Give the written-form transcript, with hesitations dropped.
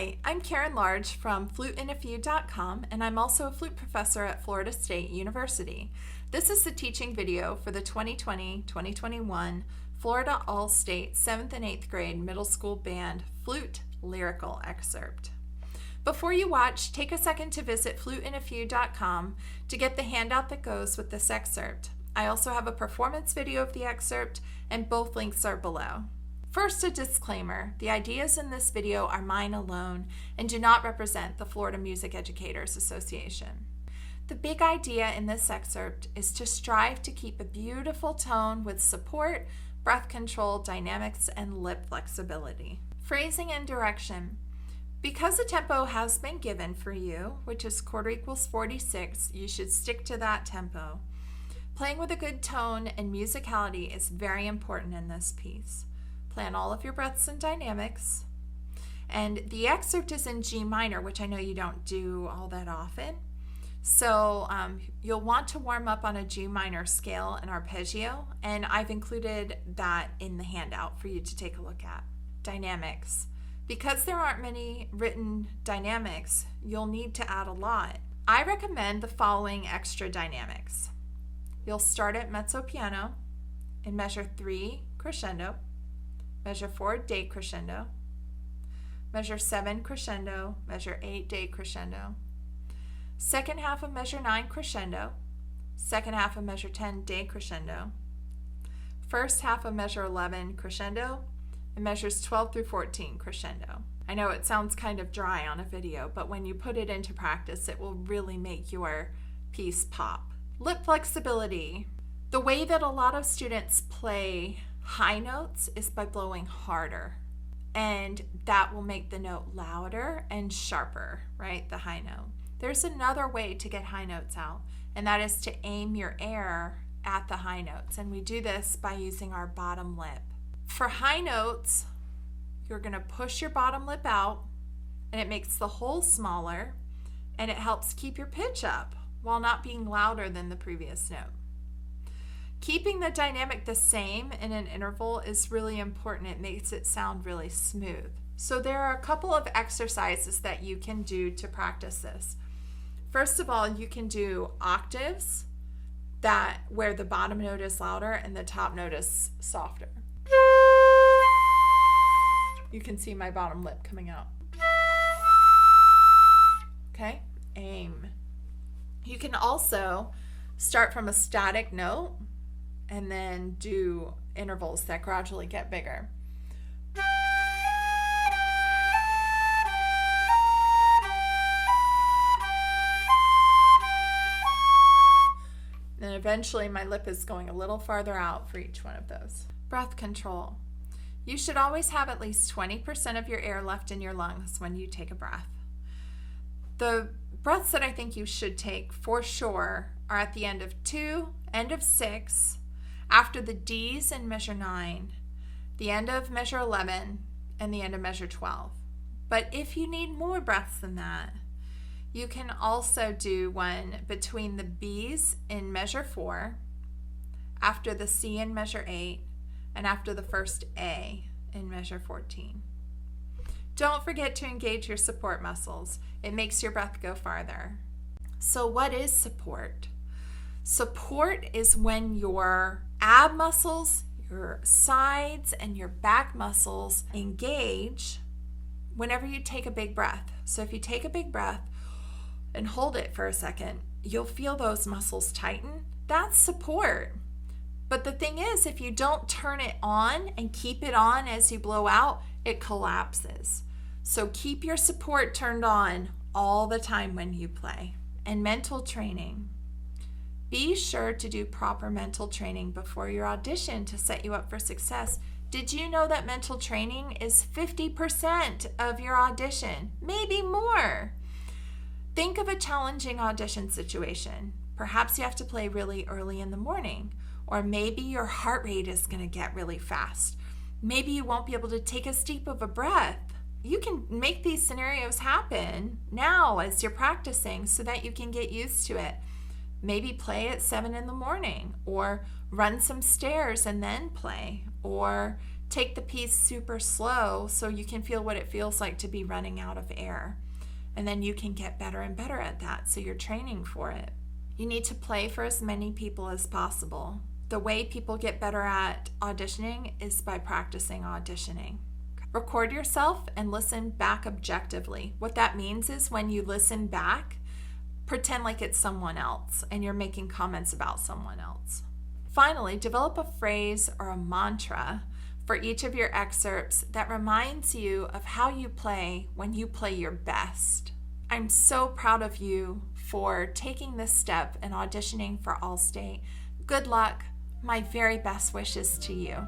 Hi, I'm Karen Large from FluteInAFew.com, and I'm also a flute professor at Florida State University. This is the teaching video for the 2020-2021 Florida All-State 7th and 8th grade middle school band Flute Lyrical excerpt. Before you watch, take a second to visit FluteInAFew.com to get the handout that goes with this excerpt. I also have a performance video of the excerpt, and both links are below. First, a disclaimer. The ideas in this video are mine alone and do not represent the Florida Music Educators Association. The big idea in this excerpt is to strive to keep a beautiful tone with support, breath control, dynamics, and lip flexibility. Phrasing and direction. Because a tempo has been given for you, which is quarter equals 46, you should stick to that tempo. Playing with a good tone and musicality is very important in this piece. Plan all of your breaths and dynamics. And the excerpt is in G minor, which I know you don't do all that often. So you'll want to warm up on a G minor scale and arpeggio, and I've included that in the handout for you to take a look at. Dynamics. Because there aren't many written dynamics, you'll need to add a lot. I recommend the following extra dynamics. You'll start at mezzo piano in measure 3 crescendo, measure 4 decrescendo, measure 7 crescendo, measure 8 decrescendo, second half of measure 9 crescendo, second half of measure 10 decrescendo, first half of measure 11 crescendo, and measures 12 through 14 crescendo. I know it sounds kind of dry on a video, but when you put it into practice, it will really make your piece pop. Lip flexibility. The way that a lot of students play high notes is by blowing harder, and that will make the note louder and sharper, right? The high note. There's another way to get high notes out, and that is to aim your air at the high notes, and we do this by using our bottom lip. For high notes, you're going to push your bottom lip out, and it makes the hole smaller, and it helps keep your pitch up while not being louder than the previous note. Keeping the dynamic the same in an interval is really important. It makes it sound really smooth. So there are a couple of exercises that you can do to practice this. First of all, you can do octaves where the bottom note is louder and the top note is softer. You can see my bottom lip coming out. Okay, aim. You can also start from a static note and then do intervals that gradually get bigger. And eventually my lip is going a little farther out for each one of those. Breath control. You should always have at least 20% of your air left in your lungs when you take a breath. The breaths that I think you should take for sure are at the end of 2, end of 6, after the D's in measure 9, the end of measure 11, and the end of measure 12. But if you need more breaths than that, you can also do one between the B's in measure 4, after the C in measure 8, and after the first A in measure 14. Don't forget to engage your support muscles. It makes your breath go farther. So what is support? Support is when your ab muscles, your sides, and your back muscles engage whenever you take a big breath. So if you take a big breath and hold it for a second, you'll feel those muscles tighten. That's support. But the thing is, if you don't turn it on and keep it on as you blow out, it collapses. So keep your support turned on all the time when you play. And mental training. Be sure to do proper mental training before your audition to set you up for success. Did you know that mental training is 50% of your audition? Maybe more. Think of a challenging audition situation. Perhaps you have to play really early in the morning, or maybe your heart rate is going to get really fast. Maybe you won't be able to take as deep of a breath. You can make these scenarios happen now as you're practicing so that you can get used to it. Maybe play at 7 in the morning, or run some stairs and then play, or Take the piece super slow so you can feel what it feels like to be running out of air. And then you can get better and better at that, so you're training for it. You need to play for as many people as possible. The way people get better at auditioning is by practicing auditioning. Record yourself and listen back objectively. What that means is when you listen back, pretend like it's someone else and you're making comments about someone else. Finally, develop a phrase or a mantra for each of your excerpts that reminds you of how you play when you play your best. I'm so proud of you for taking this step and auditioning for Allstate. Good luck. My very best wishes to you.